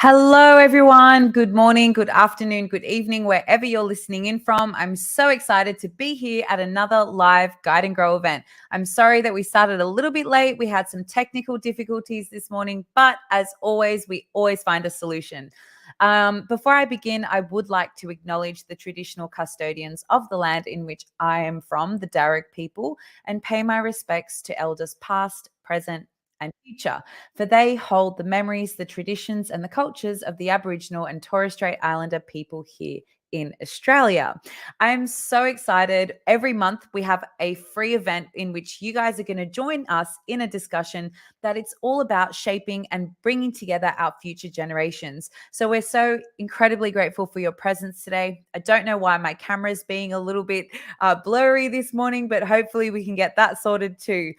Hello, everyone. Good morning, good afternoon, good evening, wherever you're listening in from. I'm so excited to be here at another live Guide and Grow event. I'm sorry that we started a little bit late. We had some technical difficulties this morning, but as always, we always find a solution. Before I begin, I would like to acknowledge the traditional custodians of the land in which I am from, the Darug people, and pay my respects to elders past, present, and future, for they hold the memories, the traditions, and the cultures of the Aboriginal and Torres Strait Islander people here in Australia. I'm so excited. Every month we have a free event in which you guys are going to join us in a discussion that it's all about shaping and bringing together our future generations. So we're so incredibly grateful for your presence today. I don't know why my camera's being a little bit blurry this morning, but hopefully we can get that sorted too.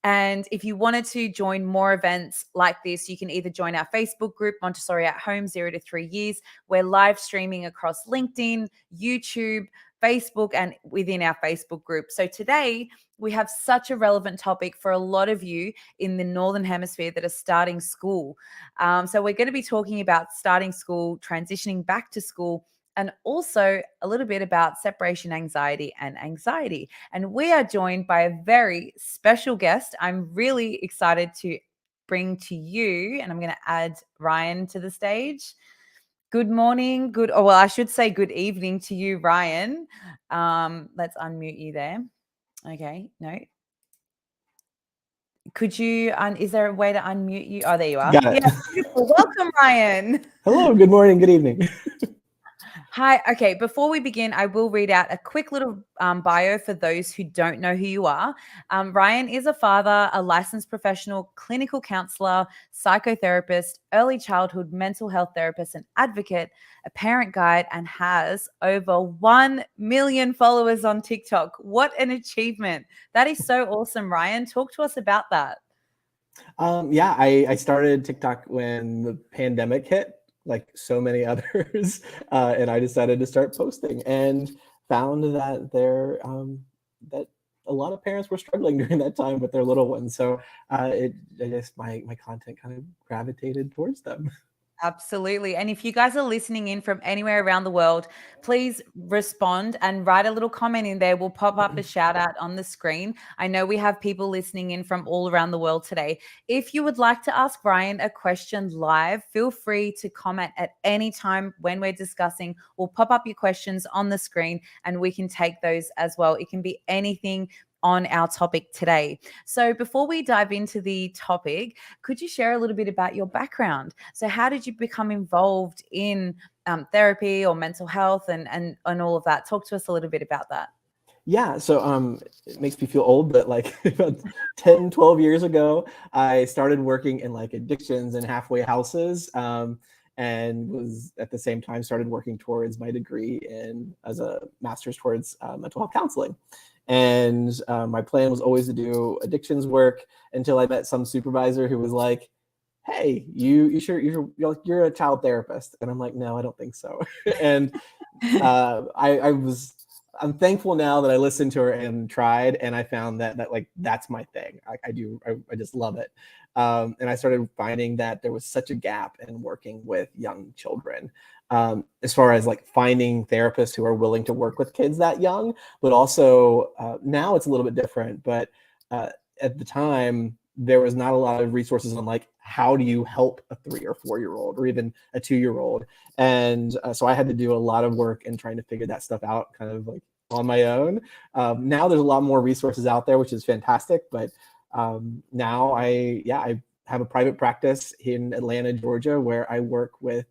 And if you wanted to join more events like this, you can either join our Facebook group, Montessori at Home 0 to 3 years. We're live streaming across LinkedIn, YouTube, Facebook, and within our Facebook group. So today we have such a relevant topic for a lot of you in the Northern Hemisphere that are starting school. So we're going to be talking about starting school, transitioning back to school, and also a little bit about separation anxiety and anxiety. And we are joined by a very special guest. I'm really excited to bring to you, and I'm going to add Ryan to the stage. Good morning, I should say good evening to you, Ryan. Let's unmute you there. Okay, no. Could you, is there a way to unmute you? Oh, there you are. Got it. Yeah, beautiful. Welcome, Ryan. Hello, good morning, good evening. Hi. Okay. Before we begin, I will read out a quick little bio for those who don't know who you are. Ryan is a father, a licensed professional clinical counselor, psychotherapist, early childhood mental health therapist, and advocate, a parent guide, and has over 1 million followers on TikTok. What an achievement. That is so awesome, Ryan. Talk to us about that. I started TikTok when the pandemic hit, like so many others, and I decided to start posting and found that that a lot of parents were struggling during that time with their little ones. So I guess my content kind of gravitated towards them. Absolutely. And if you guys are listening in from anywhere around the world, please respond and write a little comment in there. We'll pop up a shout out on the screen. I know we have people listening in from all around the world today. If you would like to ask Brian a question live, feel free to comment at any time when we're discussing. We'll pop up your questions on the screen and we can take those as well. It can be anything on our topic today. So before we dive into the topic, could you share a little bit about your background? So how did you become involved in therapy or mental health and all of that? Talk to us a little bit about that. Yeah, so it makes me feel old, but like about 10, 12 years ago, I started working in like addictions and halfway houses, and was at the same time started working towards my degree in as a master's towards mental health counseling. And my plan was always to do addictions work until I met some supervisor who was like, "Hey, you're a child therapist?" And I'm like, "No, I don't think so." And I'm thankful now that I listened to her and tried, and I found that like that's my thing. I just love it. And I started finding that there was such a gap in working with young children, as far as like finding therapists who are willing to work with kids that young, but also now it's a little bit different. But at the time, there was not a lot of resources on like how do you help a 3 or 4 year old or even a 2-year-old, and so I had to do a lot of work in trying to figure that stuff out, kind of like on my own. Now there's a lot more resources out there, which is fantastic. But now I have a private practice in Atlanta, Georgia, where I work with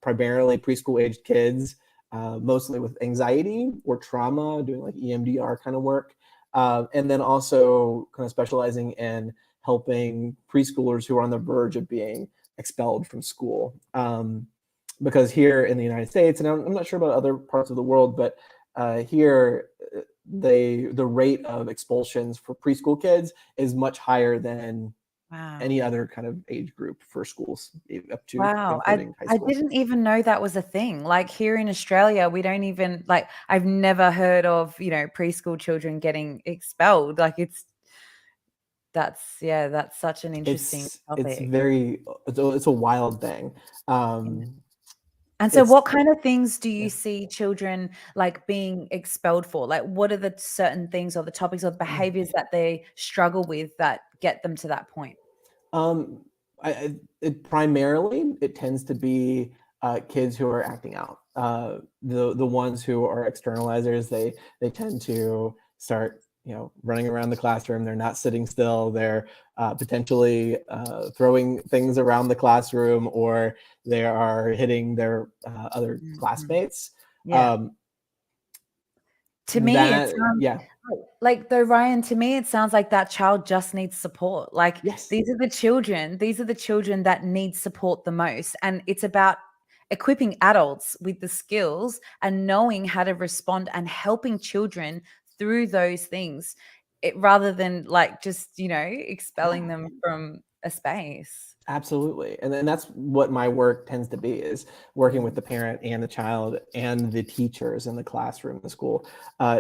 primarily preschool aged kids, mostly with anxiety or trauma, doing like EMDR kind of work. And then also kind of specializing in helping preschoolers who are on the verge of being expelled from school. Because here in the United States, and I'm not sure about other parts of the world, but here the rate of expulsions for preschool kids is much higher than any other kind of age group for schools up to including high school. I didn't even know that was a thing. Like here in Australia, we don't even like, I've never heard of, preschool children getting expelled. Like That's such an interesting It's topic. very, it's a wild thing. And so It's what kind of things do you yeah. see children like being expelled for? Like what are the certain things or the topics or the behaviors that they struggle with that get them to that point? Um, it primarily it tends to be kids who are acting out. The ones who are externalizers, they tend to start, running around the classroom. They're not sitting still. They're potentially throwing things around the classroom, or they are hitting their other Mhm. classmates. Yeah. Um, To me, it that sounds yeah, like though, Ryan, to me, it sounds like that child just needs support. Like yes. these are the children that need support the most. And it's about equipping adults with the skills and knowing how to respond and helping children through those things. Rather than like just, expelling Yeah. them from a space. Absolutely. And then that's what my work tends to be, is working with Mm, the parent and the child and the teachers in the classroom, the school,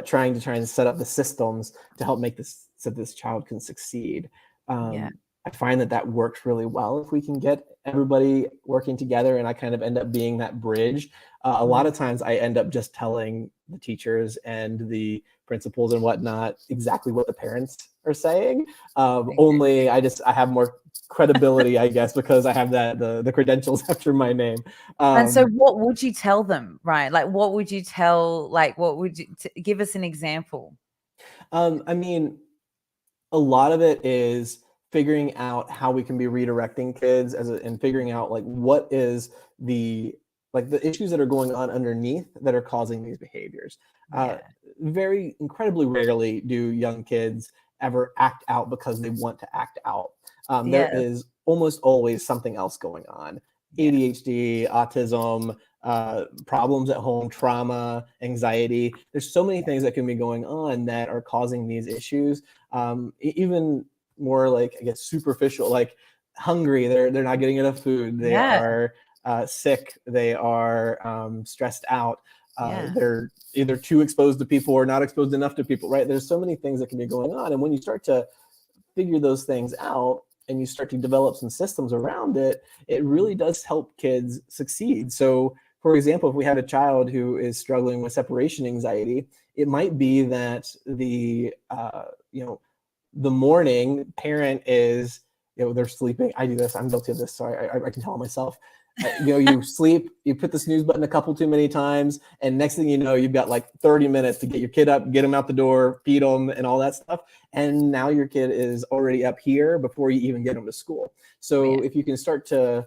trying to set up the systems to help make this so this child can succeed. yeah. I find that works really well if we can get everybody working together, and I kind of end up being that bridge. A lot Mm, of times I end up just telling the teachers and the principals and whatnot exactly what the parents are saying. okay. Only I have more credibility, I guess, because I have the credentials after my name. And so Um, what would you tell them, Ryan? Like, what would you tell, like, what would you give us an example? I mean, a lot of it is figuring out how we can be redirecting kids and figuring out like what is the the issues that are going on underneath that are causing these behaviors. Uh, Yeah. Very incredibly rarely do young kids ever act out because they want to act out. There Yeah. is almost always something else going on: Yeah. ADHD, autism, problems at home, trauma, anxiety. There's so many things that can be going on that are causing these issues. Even more like, I guess, superficial, like hungry. They're not getting enough food. They Yeah. are sick. They are stressed out. Yeah. They're either too exposed to people or not exposed enough to people. Right? There's so many things that can be going on, and when you start to figure those things out and you start to develop some systems around it, it really does help kids succeed. So, for example, if we have a child who is struggling with separation anxiety, it might be that the morning parent is, they're sleeping. I do this. I'm guilty of this. So I can tell on myself. You sleep, you put the snooze button a couple too many times, and next thing you know, you've got like 30 minutes to get your kid up, get him out the door, feed him, and all that stuff. And now your kid is already up here before you even get him to school. Yeah. So if you can start to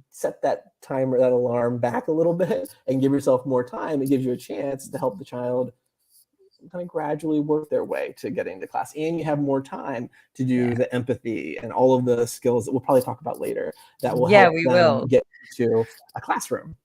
set that timer, that alarm back a little bit, and give yourself more time, it gives you a chance to help the child kind of gradually work their way to getting to class. And you have more time to Yeah. do the empathy and all of the skills that we'll probably talk about later that will Yeah, help we them will. get to a classroom.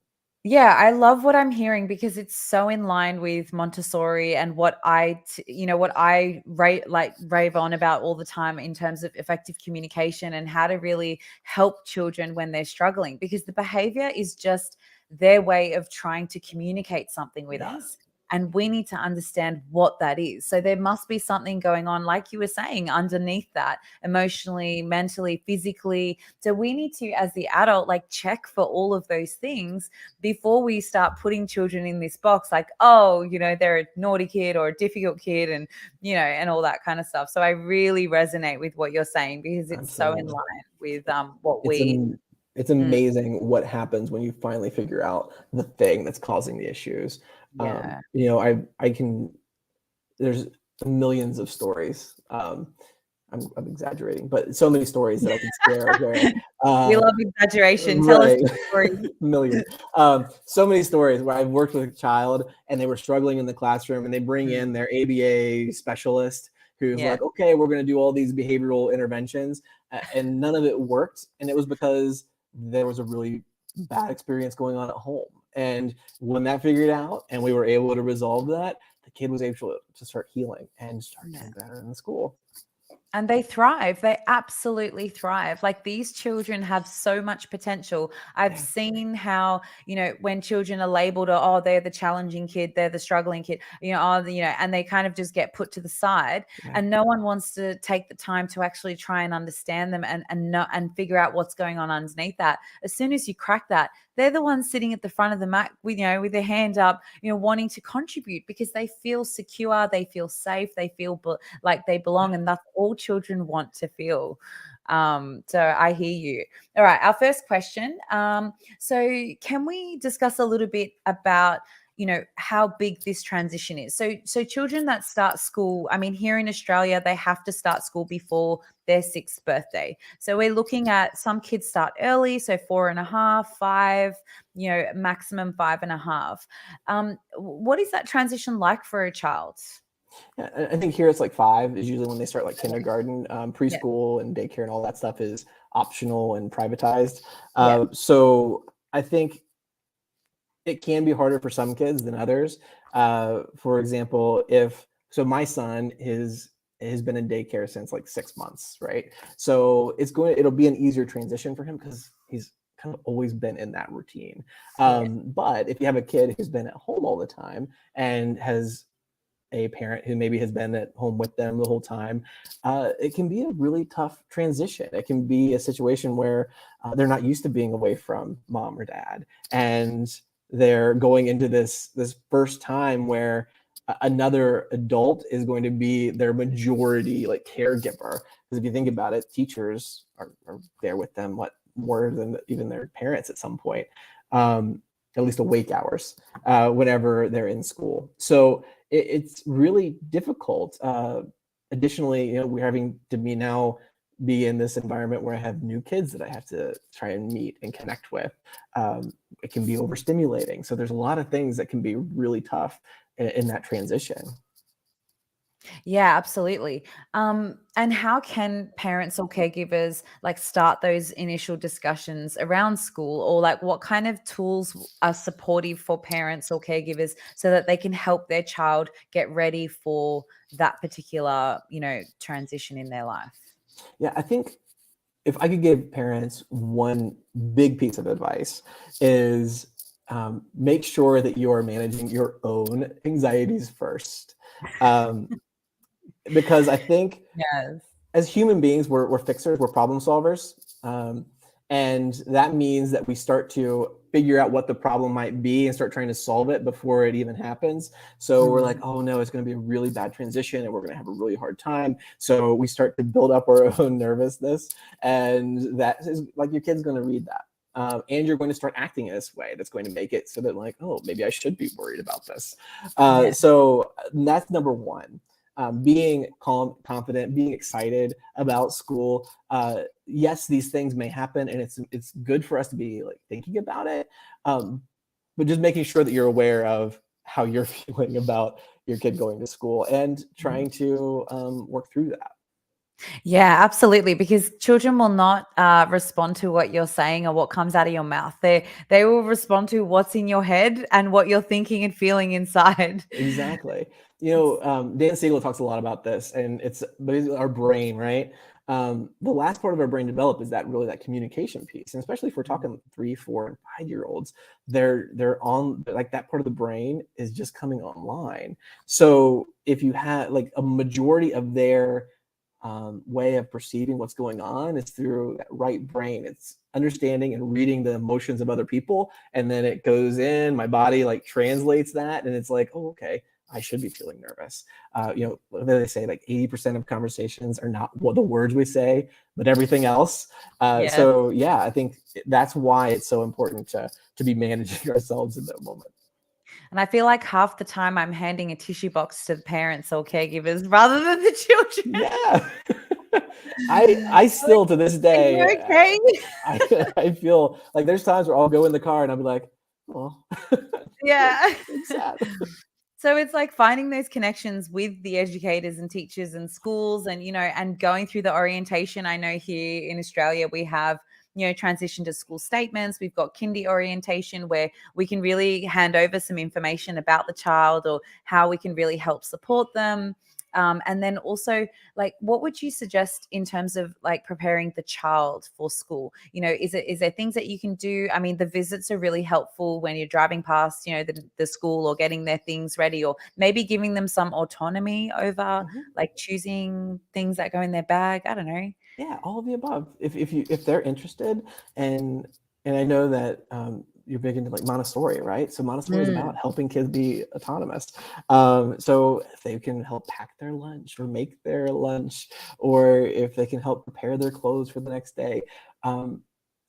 Yeah, I love what I'm hearing because it's so in line with Montessori and what what I rave on about all the time in terms of effective communication and how to really help children when they're struggling, because the behavior is just their way of trying to communicate something with Yeah. us. And we need to understand what that is. So there must be something going on, like you were saying, underneath that, emotionally, mentally, physically. So we need to, as the adult, like check for all of those things before we start putting children in this box, like, oh, they're a naughty kid or a difficult kid, and and all that kind of stuff. So I really resonate with what you're saying because it's so in Absolutely. line with what It's we it's mm, amazing what happens when you finally figure out the thing that's causing the issues. yeah. I can, there's millions of stories. I'm exaggerating, but so many stories that I can share where We uh, love exaggeration. Tell us right. your story. Millions. So many stories where I've worked with a child and they were struggling in the classroom, and they bring in Mm, their ABA specialist who's yeah. like, okay, we're going to do all these behavioral interventions. And none of it worked. And it was because there was a really bad experience going on at home. And when that figured out and we were able to resolve that, the kid was able to start healing and start Yeah. doing better in the school. And they thrive. They absolutely thrive. Like, these children have so much potential. I've seen how, when children are labeled, oh, they're the challenging kid, they're the struggling kid, and they kind of just get put to the side, and no one wants to take the time to actually try and understand them and figure out what's going on underneath that. As soon as you crack that, they're the ones sitting at the front of the mat with their hand up, wanting to contribute because they feel secure, they feel safe, they feel like they belong, and that's all children want to feel. So I hear you. All right, our first question. So can we discuss a little bit about how big this transition is? So children that start school, I mean, here in Australia, they have to start school before their 6th birthday. So we're looking at some kids start early, so 4.5, 5, maximum 5.5. What is that transition like for a child? Yeah, I think here it's like 5 is usually when they start like kindergarten. Preschool and daycare and all that stuff is optional and privatized. So I think it can be harder for some kids than others. For example, my son has been in daycare since like 6 months, right? So it'll be an easier transition for him because he's kind of always been in that routine. But if you have a kid who's been at home all the time and has a parent who maybe has been at home with them the whole time, it can be a really tough transition. It can be a situation where they're not used to being away from mom or dad, and they're going into this first time where another adult is going to be their majority like caregiver. Because if you think about it, teachers are there with them more than even their parents at some point, at least awake hours whenever they're in school. So it's really difficult. Additionally, we're having to be in this environment where I have new kids that I have to try and meet and connect with. It can be overstimulating. So there's a lot of things that can be really tough in that transition. Yeah, absolutely. And how can parents or caregivers like start those initial discussions around school, or like what kind of tools are supportive for parents or caregivers so that they can help their child get ready for that particular, transition in their life? Yeah, I think if I could give parents one big piece of advice is make sure that you are managing your own anxieties first. Because I think Yes. as human beings, we're fixers, we're problem solvers. And that means that we start to figure out what the problem might be and start trying to solve it before it even happens. So we're like, oh no, it's going to be a really bad transition and we're going to have a really hard time. So we start to build up our own nervousness. And that is like, your kid's going to read that. And you're going to start acting in this way that's going to make it so that like, oh, maybe I should be worried about this. So that's number one. Being calm, confident, being excited about school. Yes, these things may happen, and it's good for us to be like thinking about it, but just making sure that you're aware of how you're feeling about your kid going to school and trying to work through that. Yeah, absolutely. Because children will not respond to what you're saying or what comes out of your mouth. They will respond to what's in your head and what you're thinking and feeling inside. Exactly. Dan Siegel talks a lot about this, and it's our brain, right? The last part of our brain develop is that communication piece, and especially if we're talking 3, 4, and 5-year-olds, they're on like that part of the brain is just coming online. So if you have like a majority of their way of perceiving what's going on is through that right brain. It's understanding and reading the emotions of other people, and then it goes in. My body like translates that, and it's like, oh, okay, I should be feeling nervous. What do they say? Like 80% of conversations are not what the words we say, but everything else. So yeah, I think that's why it's so important to be managing ourselves in that moment. And I feel like half the time I'm handing a tissue box to the parents or caregivers rather than the children. Yeah. I still to this day, are you okay? I feel like there's times where I'll go in the car and I'll be like, oh, Yeah. it's sad. So it's like finding those connections with the educators and teachers and schools and, and going through the orientation. I know here in Australia, we have, transition to school statements. We've got kindy orientation where we can really hand over some information about the child or how we can really help support them. And then also, like, what would you suggest in terms of like preparing the child for school? Is there things that you can do? I mean, the visits are really helpful when you're driving past, the school, or getting their things ready, or maybe giving them some autonomy over like choosing things that go in their bag. I don't know. Yeah, all of the above. If they're interested, and I know that you're big into like Montessori, right? So Montessori is about helping kids be autonomous. So if they can help pack their lunch or make their lunch, or if they can help prepare their clothes for the next day,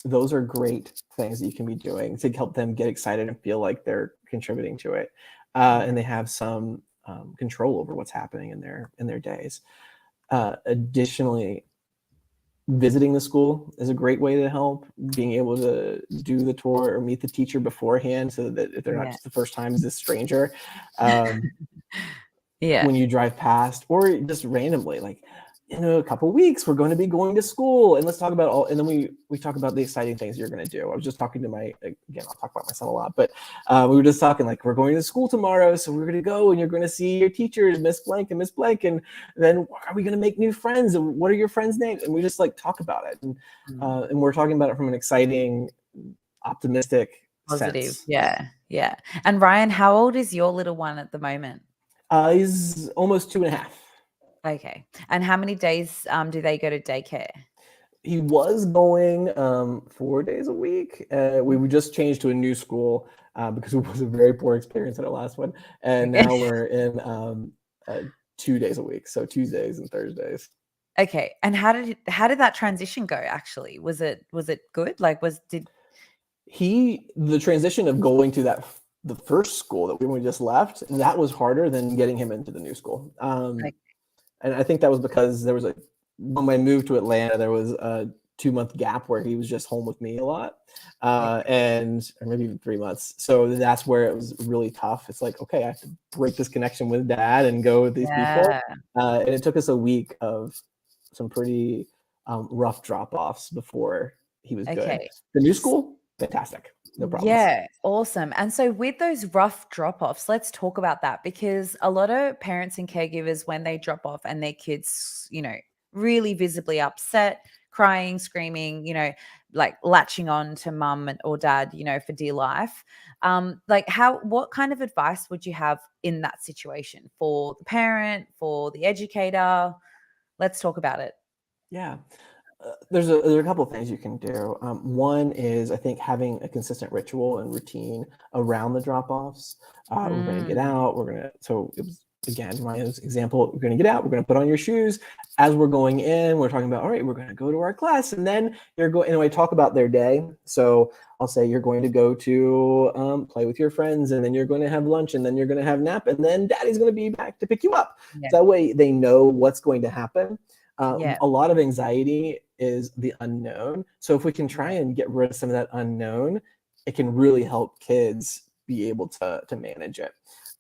those are great things that you can be doing to help them get excited and feel like they're contributing to it, and they have some control over what's happening in their days. Additionally, visiting the school is a great way to help. Being able to do the tour or meet the teacher beforehand, so that if they're not just the first time as a stranger, when you drive past, or just randomly, like, in a couple weeks we're going to be going to school, and let's talk about all, and then we talk about the exciting things you're going to do. I was just talking to again, I'll talk about my son a lot, but we were just talking, like, we're going to school tomorrow, so we're going to go and you're going to see your teachers, Miss Blank and Miss Blank, and then are we going to make new friends, and what are your friends' names? And we just like talk about it, and we're talking about it from an exciting, optimistic, positive sense. Yeah. And Ryan, how old is your little one at the moment? He's almost 2.5. Okay. And how many days do they go to daycare? He was going 4 days a week. We just changed to a new school because it was a very poor experience at our last one, and now we're in 2 days a week, so Tuesdays and Thursdays. Okay. And how did that transition go? Actually, was it good? Like, the transition of going to the first school that we just left, that was harder than getting him into the new school. And I think that was because there was when I moved to Atlanta, there was a 2-month gap where he was just home with me a lot, or maybe even 3 months. So that's where it was really tough. It's like, okay, I have to break this connection with dad and go with these people. And it took us a week of some pretty rough drop-offs before he was good. The new school, fantastic. No problems. Yeah, awesome. And so with those rough drop-offs, let's talk about that, because a lot of parents and caregivers, when they drop off and their kids, really visibly upset, crying, screaming, like latching on to mum or dad, for dear life. What kind of advice would you have in that situation for the parent, for the educator? Let's talk about it. Yeah. There's a couple of things you can do. One is, I think, having a consistent ritual and routine around the drop-offs. We're going to get out. So it was, again, my example, we're going to get out. We're going to put on your shoes. As we're going in, we're talking about, all right, we're going to go to our class. And then you're going, and I talk about their day. So I'll say, you're going to go to play with your friends, and then you're going to have lunch, and then you're going to have nap, and then daddy's going to be back to pick you up. Yeah. So that way they know what's going to happen. A lot of anxiety is the unknown. So if we can try and get rid of some of that unknown, it can really help kids be able to manage it.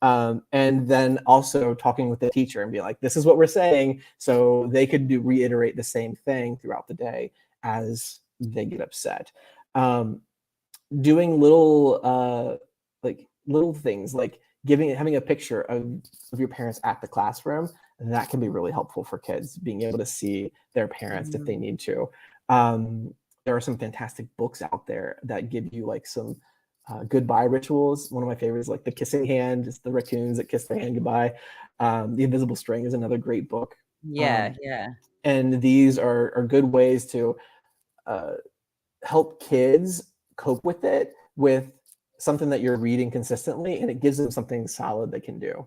And then also talking with the teacher and be like, this is what we're saying. So they could reiterate the same thing throughout the day as they get upset. Doing little things like having a picture of your parents at the classroom, that can be really helpful for kids, being able to see their parents if they need to. There are some fantastic books out there that give you like some goodbye rituals. One of my favorites is like The Kissing Hand. It's the raccoons that kiss their hand goodbye. The Invisible String is another great book. Yeah. And these are good ways to help kids cope with it, with something that you're reading consistently, and it gives them something solid they can do.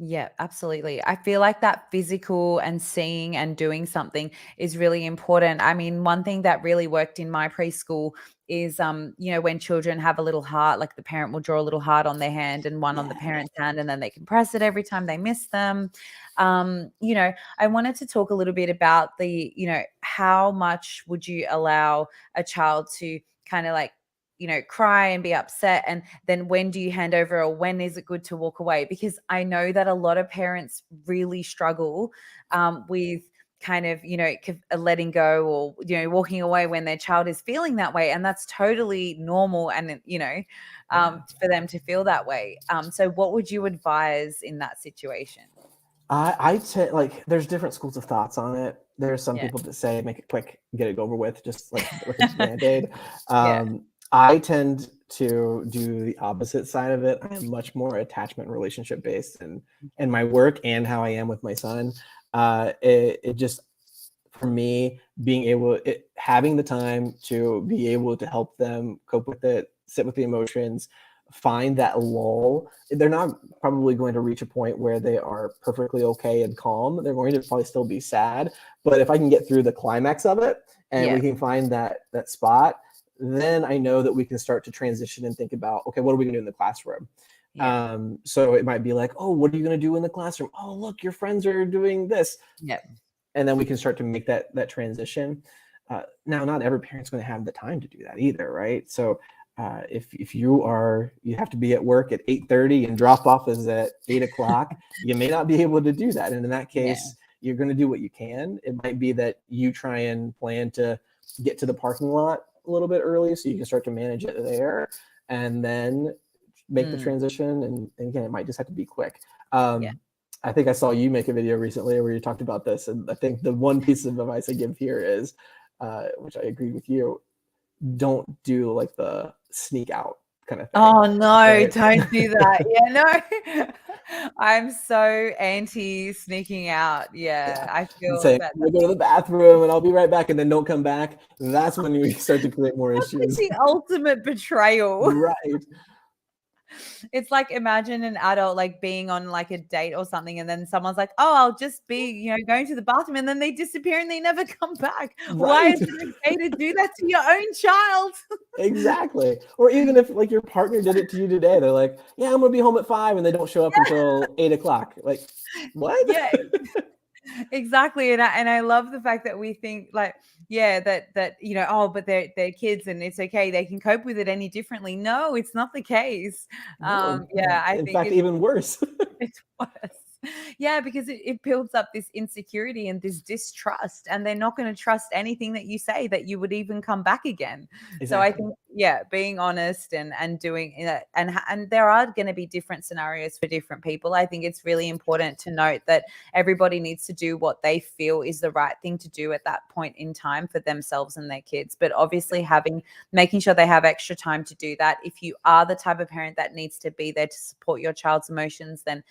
Yeah, absolutely. I feel like that physical and seeing and doing something is really important. I mean, one thing that really worked in my preschool is, when children have a little heart, like the parent will draw a little heart on their hand and one on the parent's hand, and then they can press it every time they miss them. I wanted to talk a little bit about how much would you allow a child to kind of like, cry and be upset, and then when do you hand over, or when is it good to walk away? Because I know that a lot of parents really struggle with kind of, letting go, or, walking away when their child is feeling that way. And that's totally normal. And, for them to feel that way. So what would you advise in that situation? I tend like there's different schools of thoughts on it. There's some Yeah. people that say make it quick, get it over with, just like a band-aid. Yeah. I tend to do the opposite side of it. I am much more attachment relationship based in my work and how I am with my son. It just for me being able having the time to be able to help them cope with it, sit with the emotions, find that lull. They're not probably going to reach a point where they are perfectly okay and calm. They're going to probably still be sad, but if I can get through the climax of it and we can find that spot, then I know that we can start to transition and think about, okay, what are we going to do in the classroom? So it might be like, oh, what are you going to do in the classroom? Oh, look, your friends are doing this. And then we can start to make that transition. Now, not every parent's going to have the time to do that either, right? So if you have to be at work at 8:30 and drop off is at 8 o'clock, you may not be able to do that. And in that case, you're going to do what you can. It might be that you try and plan to get to the parking lot a little bit early so you can start to manage it there and then make the transition. And again, it might just have to be quick. I think I saw you make a video recently where you talked about this. And I think the one piece of advice I give here is, which I agree with you, don't do like the sneak out kind of thing. Oh no, right? Don't do that. No. I'm so anti sneaking out. I feel Say, that I'll go to the bathroom and I'll be right back, and then don't come back. That's when you start to create more that's like issues. the ultimate betrayal. Right. It's like imagine an adult like being on like a date or something, and then someone's like, "Oh, I'll just be, going to the bathroom," and then they disappear and they never come back. Why is it okay to do that to your own child? Exactly. Or even if like your partner did it to you today, they're like, "Yeah, I'm gonna be home at 5," and they don't show up until 8 o'clock. Like, what? Yeah. Exactly. And I love the fact that we think like, that oh, but they're kids and it's okay, they can cope with it any differently. No, it's not the case. No, I in think fact, even worse. it's worse. Yeah, because it builds up this insecurity and this distrust, and they're not going to trust anything that you say that you would even come back again. Exactly. So I think, being honest and doing it, and there are going to be different scenarios for different people. I think it's really important to note that everybody needs to do what they feel is the right thing to do at that point in time for themselves and their kids. But obviously making sure they have extra time to do that. If you are the type of parent that needs to be there to support your child's emotions, then,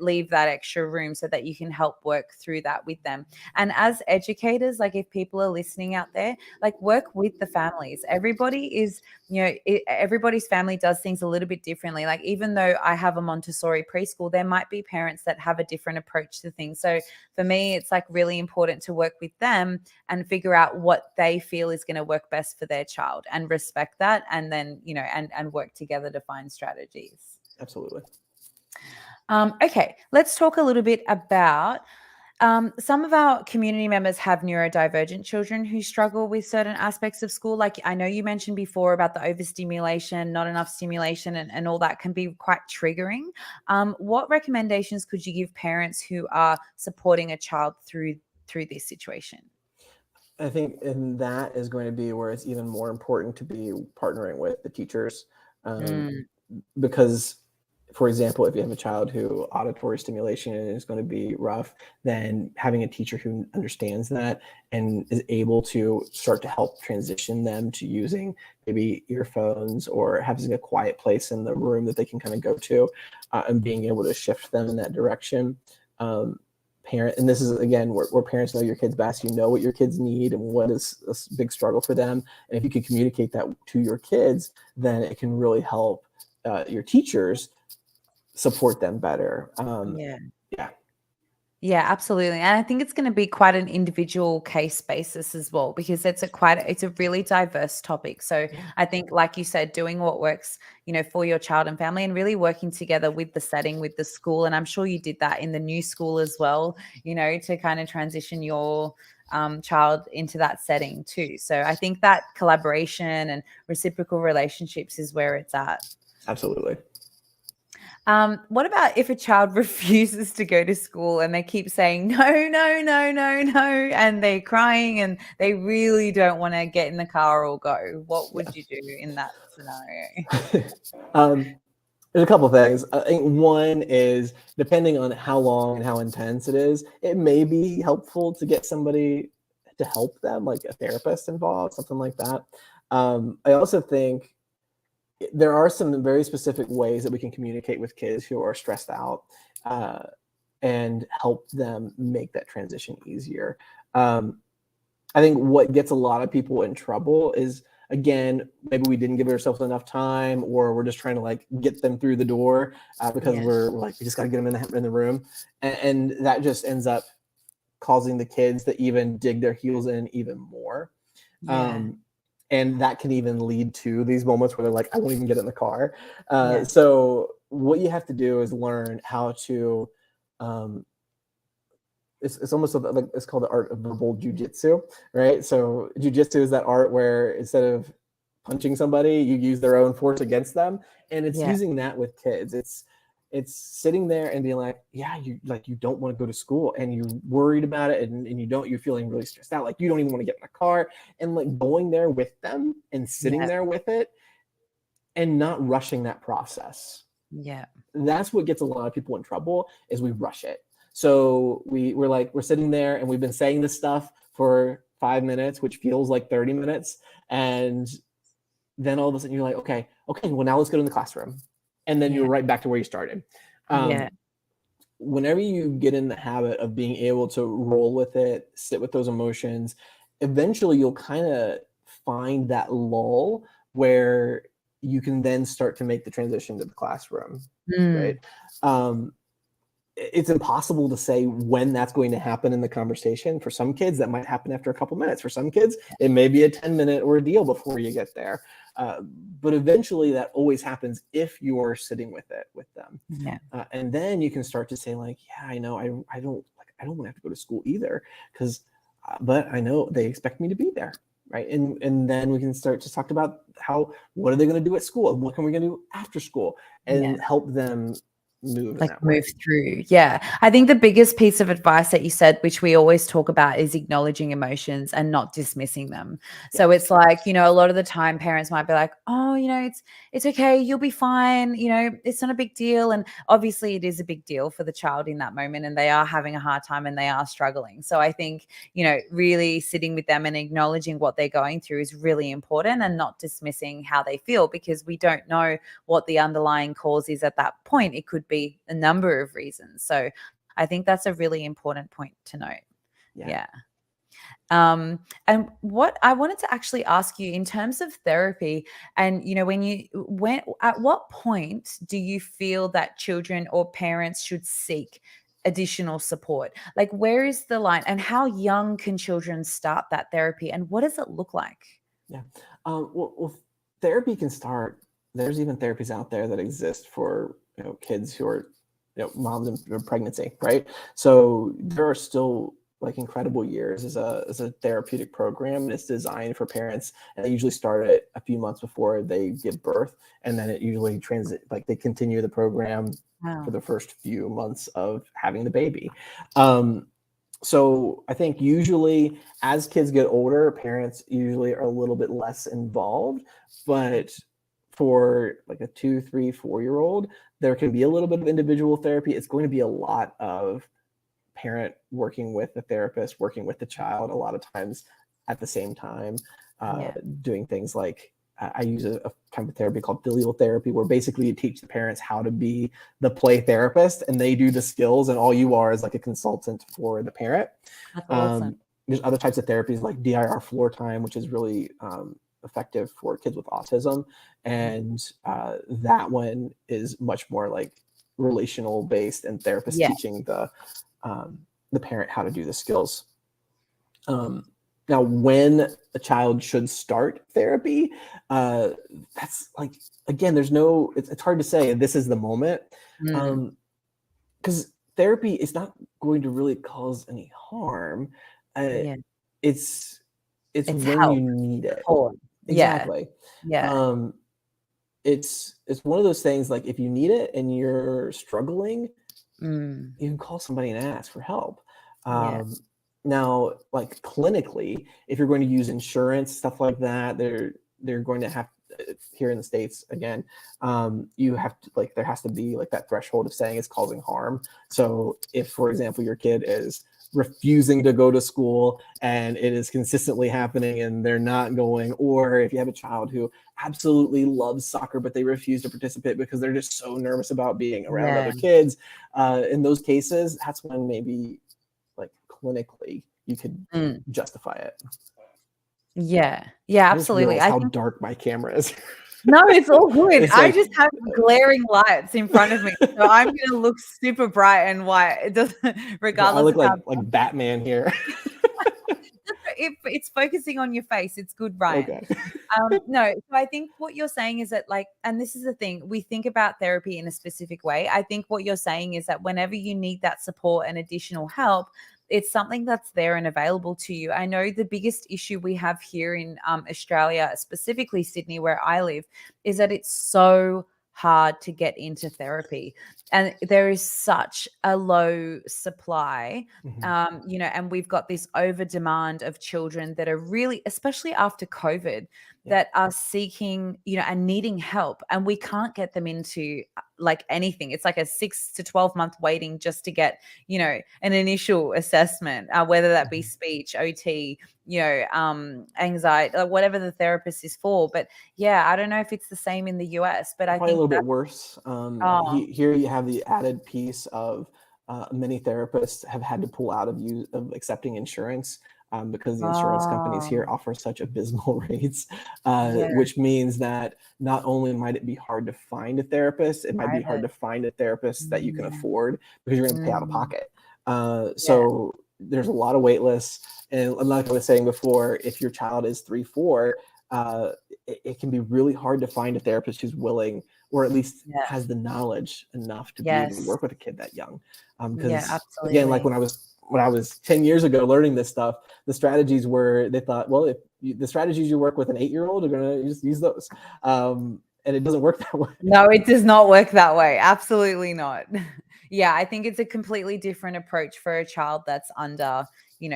leave that extra room so that you can help work through that with them. And as educators, like if people are listening out there, like work with the families. Everybody is, everybody's family does things a little bit differently. Like even though I have a Montessori preschool, there might be parents that have a different approach to things. So for me, it's like really important to work with them and figure out what they feel is going to work best for their child and respect that. And then, and work together to find strategies. Absolutely. Okay, let's talk a little bit about some of our community members have neurodivergent children who struggle with certain aspects of school. Like I know you mentioned before about the overstimulation, not enough stimulation, and all that can be quite triggering. What recommendations could you give parents who are supporting a child through this situation? I think, and that is going to be where it's even more important to be partnering with the teachers, because, for example, if you have a child who auditory stimulation is going to be rough, then having a teacher who understands that and is able to start to help transition them to using maybe earphones or having a quiet place in the room that they can kind of go to, and being able to shift them in that direction. And this is again where parents know your kids best. You know what your kids need and what is a big struggle for them. And if you can communicate that to your kids, then it can really help your teachers support them better. Yeah, absolutely. And I think it's going to be quite an individual case basis as well, because it's a really diverse topic. So I think, like you said, doing what works, for your child and family, and really working together with the setting, with the school. And I'm sure you did that in the new school as well, to kind of transition your child into that setting too. So I think that collaboration and reciprocal relationships is where it's at. Absolutely. What about if a child refuses to go to school and they keep saying no, no, no, no, no, and they're crying and they really don't want to get in the car or go? What would you do in that scenario? There's a couple things. I think one is, depending on how long and how intense it is, it may be helpful to get somebody to help them, like a therapist involved, something like that. I also think there are some very specific ways that we can communicate with kids who are stressed out, and help them make that transition easier. Um, I think what gets a lot of people in trouble is, again, maybe we didn't give ourselves enough time, or we're just trying to like get them through the door, because Yeah. we're like, we just got to get them in the room, and that just ends up causing the kids to even dig their heels in even more. Yeah. Um, and that can even lead to these moments where they're like, I won't even get in the car. Yeah. So what you have to do is learn how to, um, it's almost like, it's called the art of verbal jujitsu, right? So jujitsu is that art where instead of punching somebody, you use their own force against them, and it's Yeah. using that with kids. It's sitting there and being like, yeah, you don't want to go to school, and you're worried about it, and you're feeling really stressed out, like you don't even want to get in the car, and like going there with them and sitting Yeah. there with it and not rushing that process. Yeah. That's what gets a lot of people in trouble, is we rush it. So we're sitting there and we've been saying this stuff for 5 minutes, which feels like 30 minutes. And then all of a sudden you're like, okay, well, now let's go to the classroom. And then Yeah. you're right back to where you started. Yeah. Whenever you get in the habit of being able to roll with it, sit with those emotions, eventually you'll kind of find that lull where you can then start to make the transition to the classroom, right? Mm. Um, it's impossible to say when that's going to happen in the conversation. For some kids, that might happen after a couple minutes. For some kids, it may be a 10-minute ordeal before you get there. But eventually, that always happens if you are sitting with it with them, Yeah. and then you can start to say like, yeah, I know, I don't want to have to go to school either, because, but I know they expect me to be there. Right. And then we can start to talk about what are they going to do at school? What can we going to do after school, Yeah. and help them move in Like that move way. through. Yeah. I think the biggest piece of advice that you said, which we always talk about, is acknowledging emotions and not dismissing them. So Yes. it's like, a lot of the time parents might be like, oh, it's okay, you'll be fine, it's not a big deal. And obviously it is a big deal for the child in that moment, and they are having a hard time and they are struggling. So I think, really sitting with them and acknowledging what they're going through is really important, and not dismissing how they feel, because we don't know what the underlying cause is at that point. It could be a number of reasons. So I think that's a really important point to note. Yeah. Yeah. And what I wanted to actually ask you in terms of therapy, and at what point do you feel that children or parents should seek additional support? Like, where is the line, and how young can children start that therapy, and what does it look like? Yeah. Well, therapy can start. There's even therapies out there that exist for kids who are moms in pregnancy, right? So there are still like incredible years as a therapeutic program, and it's designed for parents. And they usually start it a few months before they give birth, and then it usually they continue the program for Wow. the first few months of having the baby. So I think usually as kids get older, parents usually are a little bit less involved, but for like a 2, 3, 4 year old, there can be a little bit of individual therapy. It's going to be a lot of parent working with the therapist, working with the child a lot of times at the same time, Yeah. doing things like I use a kind of therapy called filial therapy, where basically you teach the parents how to be the play therapist, and they do the skills, and all you are is like a consultant for the parent. That's awesome. There's other types of therapies like DIR floor time, which is really effective for kids with autism, and that one is much more like relational based, and therapists Yeah. teaching the parent how to do the skills. Now, when a child should start therapy, that's like, again, it's hard to say this is the moment, Mm. because therapy is not going to really cause any harm. Uh, Yeah. it's It's when you help, need it. support. Yeah. Exactly. Yeah. Um, it's one of those things, like if you need it and you're struggling, Mm. you can call somebody and ask for help. Yeah. Now, like clinically, if you're going to use insurance, stuff like that, they're going to have, here in the States again, you have to, like, there has to be like that threshold of saying it's causing harm. So if, for example, your kid is refusing to go to school and it is consistently happening and they're not going, or if you have a child who absolutely loves soccer but they refuse to participate because they're just so nervous about being around other kids, in those cases, that's when maybe like clinically you could justify it. Yeah, I just absolutely. realized how dark my camera is. No, it's all good. It's I like, just have glaring lights in front of me, so I'm gonna look super bright and white. It doesn't, I regardless look of how like Batman here. if it's focusing on your face, it's good, Ryan. Okay. No, so I think what you're saying is that, like, and this is the thing, we think about therapy in a specific way. I think what you're saying is that whenever you need that support and additional help, it's something that's there and available to you. I know the biggest issue we have here in Australia, specifically Sydney, where I live, is that it's so hard to get into therapy, and there is such a low supply. And we've got this over demand of children that are really, especially after COVID, that are seeking, and needing help, and we can't get them into like anything. It's like a 6 to 12 month waiting just to get, an initial assessment, whether that be speech, OT, anxiety, whatever the therapist is for. But yeah, I don't know if it's the same in the US, but I Probably think a little bit worse. Here you have the added piece of many therapists have had to pull out of accepting insurance because the insurance companies here offer such abysmal rates, which means that not only might it be hard to find a therapist, it might be hard to find a therapist that you can afford because you're going to pay out of pocket. So there's a lot of wait lists. And like I was saying before, if your child is 3, 4, it can be really hard to find a therapist who's willing, or at least has the knowledge enough to be able to work with a kid that young. Because again, like when I was 10 years ago learning this stuff, the strategies were, they thought, well, if the strategies you work with an 8-year-old are going to just use those. And it doesn't work that way. No, it does not work that way. Absolutely not. Yeah, I think it's a completely different approach for a child that's under,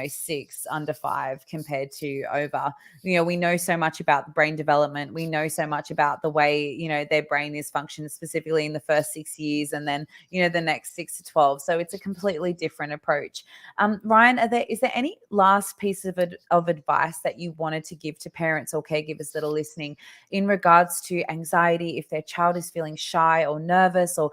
6, under 5 compared to over. We know so much about brain development. We know so much about the way, their brain is functioning specifically in the first 6 years, and then, the next 6 to 12. So it's a completely different approach. Ryan, is there any last piece of advice that you wanted to give to parents or caregivers that are listening in regards to anxiety, if their child is feeling shy or nervous, or,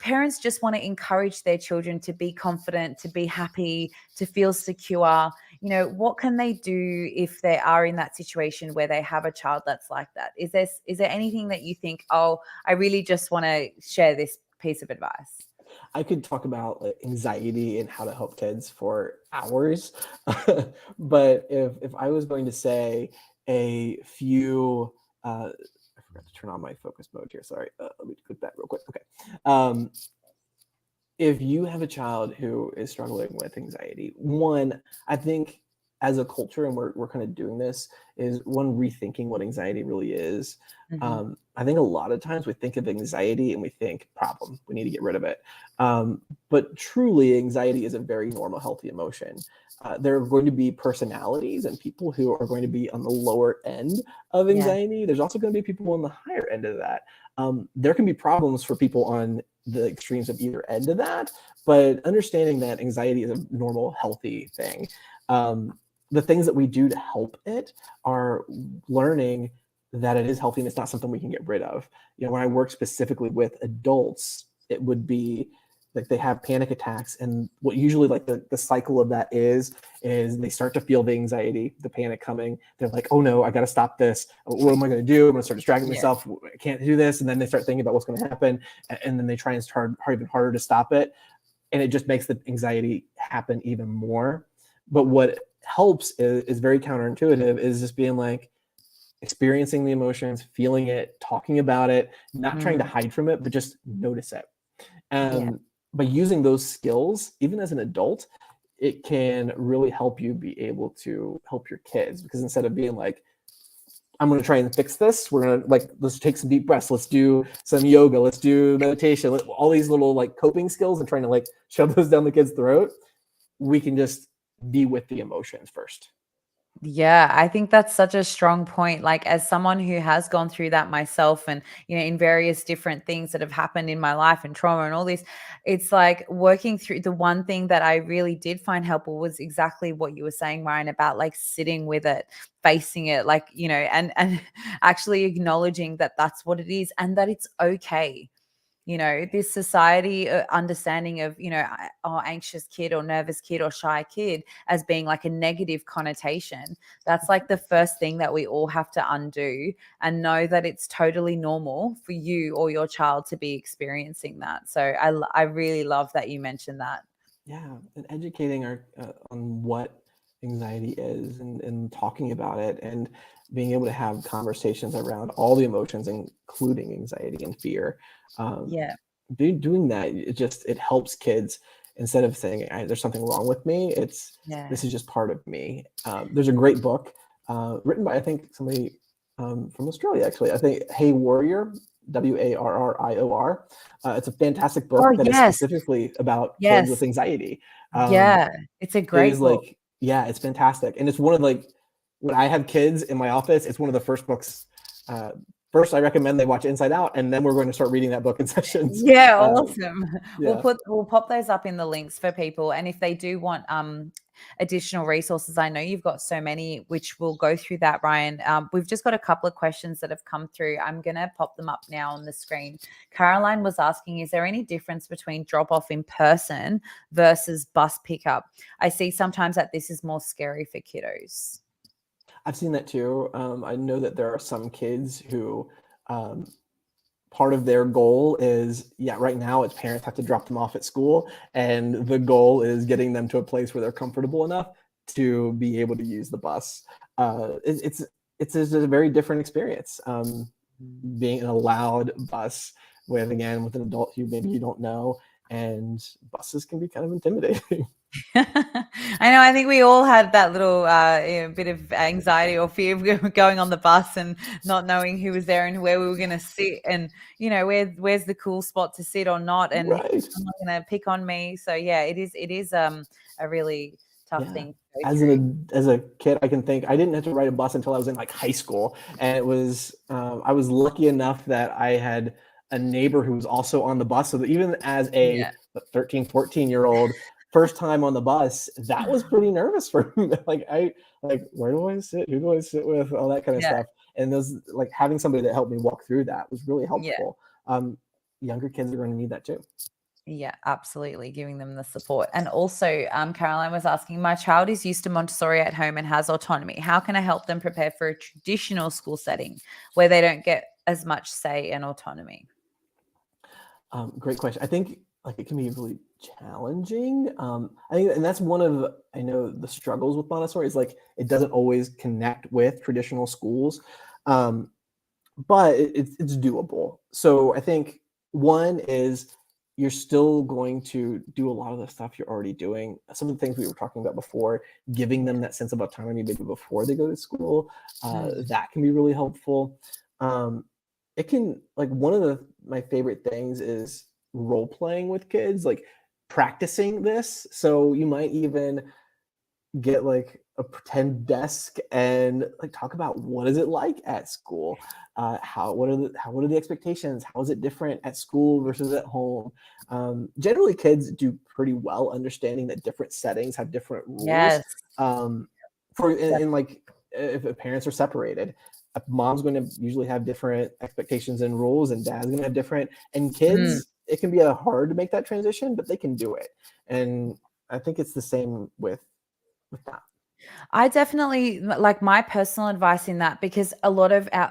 parents just want to encourage their children to be confident, to be happy, to feel secure? What can they do if they are in that situation where they have a child that's like that? Is there anything that you think, oh, I really just want to share this piece of advice? I could talk about like anxiety and how to help kids for hours. But if I was going to say a few, I forgot to turn on my focus mode here. Sorry. Let me click that real quick. Okay. If you have a child who is struggling with anxiety, one, I think as a culture, and we're kind of doing this, is one, rethinking what anxiety really is. I think a lot of times we think of anxiety and we think problem, we need to get rid of it. But truly, anxiety is a very normal, healthy emotion. There are going to be personalities and people who are going to be on the lower end of anxiety. There's also going to be people on the higher end of that. There can be problems for people on the extremes of either end of that, but understanding that anxiety is a normal, healthy thing. The things that we do to help it are learning that it is healthy and it's not something we can get rid of. When I work specifically with adults, it would be like they have panic attacks, and what usually like the cycle of that is they start to feel the anxiety, the panic coming. They're like, oh no, I got to stop this. What am I going to do? I'm going to start distracting myself. I can't do this. And then they start thinking about what's going to happen. And then they try and start even harder to stop it. And it just makes the anxiety happen even more. But what helps is very counterintuitive, is just being like, experiencing the emotions, feeling it, talking about it, not trying to hide from it, but just notice it. By using those skills, even as an adult, it can really help you be able to help your kids, because instead of being like, I'm going to try and fix this, we're going to let's take some deep breaths, let's do some yoga, let's do meditation, all these little coping skills, and trying to shove those down the kid's throat, we can just be with the emotions first. Yeah, I think that's such a strong point. Like, as someone who has gone through that myself, and, in various different things that have happened in my life and trauma and all this, it's like working through, the one thing that I really did find helpful was exactly what you were saying, Ryan, about like sitting with it, facing it, like, and actually acknowledging that that's what it is and that it's okay. This society understanding of, oh, anxious kid or nervous kid or shy kid as being like a negative connotation. That's like the first thing that we all have to undo and know that it's totally normal for you or your child to be experiencing that. So I really love that you mentioned that. Yeah, and educating our on what anxiety is, and talking about it, and being able to have conversations around all the emotions, including anxiety and fear. Um, Yeah. doing that, it helps kids, instead of saying there's something wrong with me. Yeah. This is just part of me. There's a great book written by, I think, somebody from Australia, actually. I think Hey Warrior, Warrior. It's a fantastic Oh, book that is yes. specifically about kids with Yes. anxiety. Yeah. It's a It great is book. like, yeah, it's fantastic, and it's one of, like, when I have kids in my office, it's one of the first books. Uh, First, I recommend they watch Inside Out, and then we're going to start reading that book in sessions. Yeah, awesome. Yeah, We'll pop those up in the links for people. And if they do want additional resources, I know you've got so many, which we'll go through that, Ryan. We've just got a couple of questions that have come through. I'm gonna pop them up now on the screen. Caroline was asking, is there any difference between drop off in person versus bus pickup? I see sometimes that this is more scary for kiddos. I've seen that too. I know that there are some kids who, um, part of their goal is, yeah, right now it's parents have to drop them off at school, and the goal is getting them to a place where they're comfortable enough to be able to use the bus. It's just a very different experience, being in a loud bus with, again, with an adult who maybe you don't know, and buses can be kind of intimidating. I know. I think we all had that little bit of anxiety or fear of going on the bus and not knowing who was there and where we were going to sit, and where's the cool spot to sit or not, and is Right. someone going to pick on me? So yeah, it is a really tough Yeah. thing to go through. As a kid, I can think I didn't have to ride a bus until I was in like high school, and I was lucky enough that I had a neighbor who was also on the bus. So that even as Yeah. a 13, 14-year old, first time on the bus, that was pretty nervous for me. Where do I sit? Who do I sit with? All that kind of Yeah. stuff. And those, like, having somebody that helped me walk through that was really Yeah. helpful. Younger kids are going to need that too. Yeah, absolutely. Giving them the support. And also, Caroline was asking, my child is used to Montessori at home and has autonomy. How can I help them prepare for a traditional school setting where they don't get as much say and autonomy? Great question. I think, like, it can be really challenging. I think, and that's one of, I know, the struggles with Montessori is, like, it doesn't always connect with traditional schools, um, but it's doable. So I think one is, you're still going to do a lot of the stuff you're already doing. Some of the things we were talking about before, giving them that sense of autonomy maybe before they go to school, that can be really helpful. Um, it can, like, one of my favorite things is role playing with kids, like practicing this. So you might even get like a pretend desk and, like, talk about what is it like at school, what are the expectations, how is it different at school versus at home. Generally kids do pretty well understanding that different settings have different rules. Yes. Like, if parents are separated, mom's going to usually have different expectations and rules, and dad's going to have different. And Mm. kids, it can be hard to make that transition, but they can do it. And I think it's the same with that. I definitely like my personal advice in that, because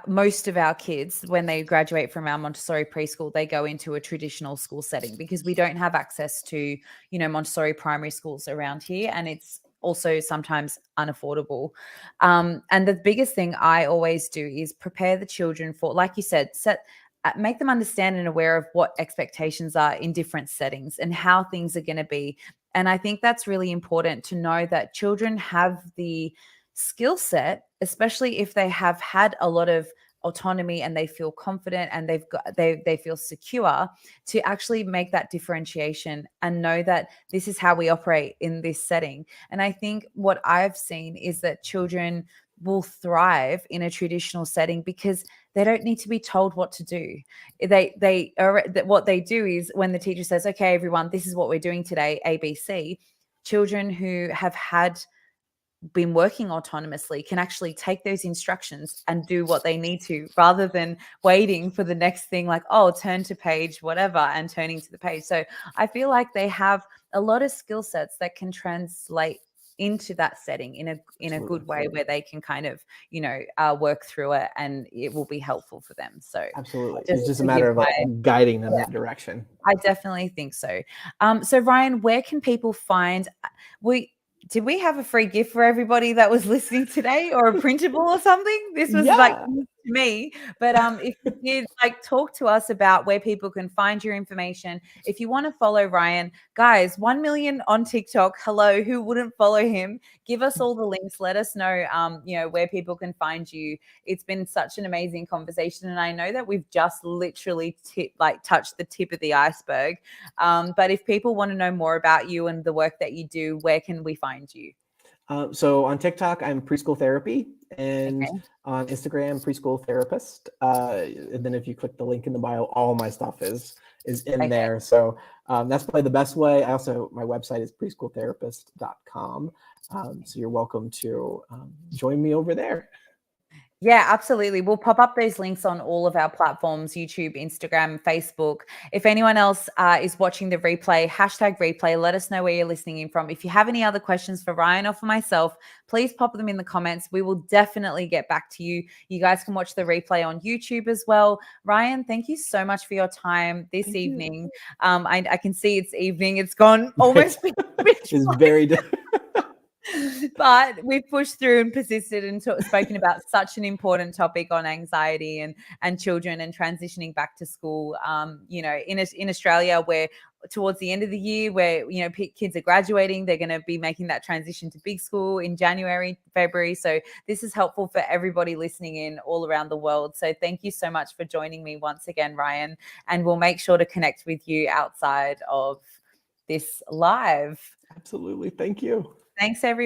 most of our kids, when they graduate from our Montessori preschool, they go into a traditional school setting because we don't have access to, Montessori primary schools around here. And it's also sometimes unaffordable. And the biggest thing I always do is prepare the children for, like you said, make them understand and aware of what expectations are in different settings and how things are going to be. And I think that's really important to know that children have the skill set, especially if they have had a lot of autonomy and they feel confident and they feel secure to actually make that differentiation and know that this is how we operate in this setting. And I think what I've seen is that children will thrive in a traditional setting because they don't need to be told what to do. They are, what they do is when the teacher says, okay, everyone, this is what we're doing today, ABC, children who have been working autonomously can actually take those instructions and do what they need to, rather than waiting for the next thing, like, oh, turn to page whatever and turning to the page. So I feel like they have a lot of skill sets that can translate into that setting in a good way, where they can kind of, work through it and it will be helpful for them. So absolutely, it's just a matter of guiding them that direction. I definitely think so. So Ryan, where can people find, did we have a free gift for everybody that was listening today, or a printable or something? This was like to me, but if you did, like, talk to us about where people can find your information. If you want to follow Ryan, guys, 1 million on TikTok. Hello, who wouldn't follow him? Give us all the links. Let us know, where people can find you. It's been such an amazing conversation, and I know that we've just literally touched the tip of the iceberg. But if people want to know more about you and the work that you do, where can we find you? So on TikTok, I'm Preschool Therapy, and on Instagram, Preschool Therapist. And then if you click the link in the bio, all my stuff is in there. So that's probably the best way. My website is preschooltherapist.com. So you're welcome to join me over there. Yeah, absolutely. We'll pop up those links on all of our platforms, YouTube, Instagram, Facebook. If anyone else is watching the replay, #replay, let us know where you're listening in from. If you have any other questions for Ryan or for myself, please pop them in the comments. We will definitely get back to you. You guys can watch the replay on YouTube as well. Ryan, thank you so much for your time this evening. I can see it's evening. It's gone almost. It's very but we've pushed through and persisted and spoken about such an important topic on anxiety and children and transitioning back to school. In Australia, where towards the end of the year, where kids are graduating, they're going to be making that transition to big school in January, February. So this is helpful for everybody listening in all around the world. So thank you so much for joining me once again, Ryan, and we'll make sure to connect with you outside of this live. Absolutely. Thank you. Thanks, everyone.